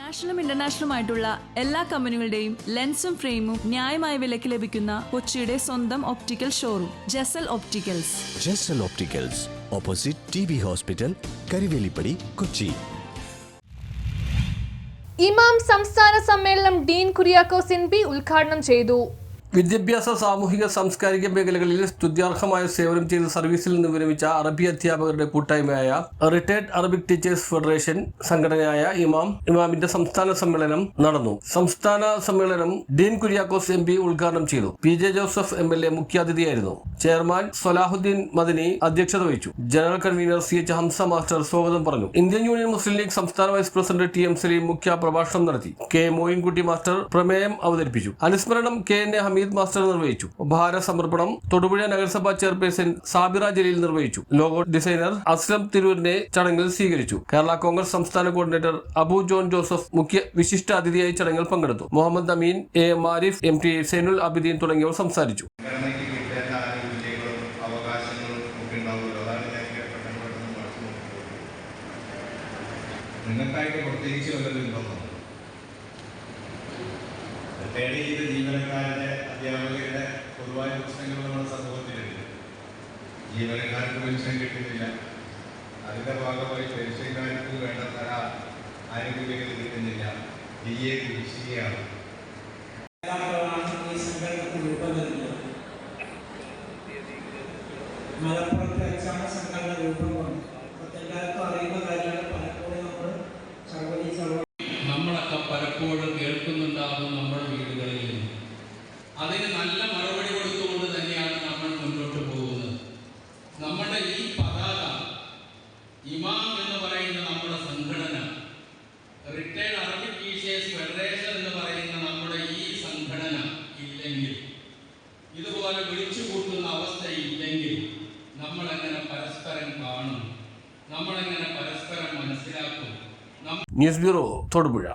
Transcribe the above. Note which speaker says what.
Speaker 1: നാഷണലും ഇന്റർനാഷണലുമായിട്ടുള്ള എല്ലാ കമ്പനികളുടെയും ലെൻസും ഫ്രെയിമും ന്യായമായ വിലയ്ക്ക് ലഭിക്കുന്ന കൊച്ചിയുടെ സ്വന്തം optical showroom Jasal opticals.
Speaker 2: Jasal opticals, opposite TB hospital, Karivelippady, Kochi.
Speaker 3: ഇമാം സംസ്ഥാന സമ്മേളനം ഡീൻ കുര്യാക്കോസ് NP ഉദ്ഘാടനം ചെയ്തു.
Speaker 4: വിദ്യാഭ്യാസ, സാമൂഹിക, സാംസ്കാരിക മേഖലകളിൽ സ്തുത്യർഹമായ സേവനം ചെയ്ത് സർവീസിൽ നിന്ന് വിരമിച്ച അറബി അധ്യാപകരുടെ കൂട്ടായ്മയായ റിട്ടയർഡ് അറബിക് ടീച്ചേഴ്സ് ഫെഡറേഷൻ സംഘടനയായ ഇമാമിന്റെ സംസ്ഥാന സമ്മേളനം നടന്നു. സംസ്ഥാന സമ്മേളനം ഡീൻ കുര്യാക്കോസ് MP ഉദ്ഘാടനം ചെയ്തു. PJ ജോസഫ് MLA മുഖ്യാതിഥിയായിരുന്നു. ചെയർമാൻ സലാഹുദ്ദീൻ മദനി അധ്യക്ഷത വഹിച്ചു. General convener CH Hamsa master സ്വാഗതം പറഞ്ഞു. ഇന്ത്യൻ യൂണിയൻ മുസ്ലിം ലീഗ് സംസ്ഥാന വൈസ് പ്രസിഡന്റ് TM സലീം മുഖ്യ പ്രഭാഷണം നടത്തി. K മോയിൻകുട്ടി മാസ്റ്റർ പ്രമേയം അവതരിപ്പിച്ചു. അനുസ്മരണം KN ഹമീദ് മാസ്റ്റർ നിർവഹിച്ചു. ഉപഹാര സമർപ്പണം തൊടുപുഴ നഗരസഭാ ചെയർപേഴ്സൺ സാബിറ ജലീൽ നിർവഹിച്ചു. ലോഗോ ഡിസൈനർ അസ്ലം തിരൂരിനെ ചടങ്ങിൽ സ്വീകരിച്ചു. കേരള കോൺഗ്രസ് സംസ്ഥാന കോർഡിനേറ്റർ അബു ജോൺ ജോസഫ് മുഖ്യ വിശിഷ്ട അതിഥിയായി ചടങ്ങിൽ പങ്കെടുത്തു. മുഹമ്മദ് അമീൻ, AM ആരിഫ്, MT സൈനുൽ അബിദീൻ തുടങ്ങിയവർ സംസാരിച്ചു.
Speaker 5: നിങ്ങൾക്കായിട്ട് പ്രത്യേകിച്ച് വല്ലതുണ്ടോ? റിട്ടയർഡ് ചെയ്ത ജീവനക്കാരുടെ, അധ്യാപകരുടെ പൊതുവായ പ്രശ്നങ്ങൾ നമ്മുടെ സമൂഹത്തിലുണ്ട്. ജീവനക്കാർക്ക് പെൻഷൻ കിട്ടുന്നില്ല. അതിൻ്റെ ഭാഗമായി പെൻഷൻകാർക്ക് വേണ്ടത്ര ആനുകൂല്യങ്ങൾ കിട്ടുന്നില്ല. DA കുടിശ്ശികയാണ്.
Speaker 6: മലപ്പുറത്ത് എക്സാം സംഘടന രൂപം കൊണ്ടു. എല്ലാവർക്കും അറിയുന്ന കാര്യമാണ്. പലപ്പോഴും
Speaker 7: നമ്മളൊക്കെ പലപ്പോഴും കേൾക്കുന്നുണ്ടാകും നമ്മുടെ വീടുകളിൽ നിന്ന്. അതിന് നല്ല മറുപടി കൊടുത്തുകൊണ്ട് തന്നെയാണ് നമ്മൾ മുന്നോട്ട് പോകുന്നത്. നമ്മുടെ ഈ പതാക, ഇമാം എന്ന് പറയുന്ന നമ്മുടെ സംഘടന, റിട്ടയർഡ് അറബിക് ടീച്ചേഴ്സ് ഫെഡറേഷൻ എന്ന് പറയുന്ന നമ്മുടെ ഈ സംഘടന ഇല്ലെങ്കിൽ, ഇതുപോലെ വിളിച്ചു കൂട്ടുന്ന അവസ്ഥ ഇല്ലെങ്കിൽ നമ്മളെങ്ങനെ പരസ്പരം കാണും? നമ്മളെങ്ങനെ പരസ്പരം മനസ്സിലാക്കും?
Speaker 4: News bureau, Thodupuzha.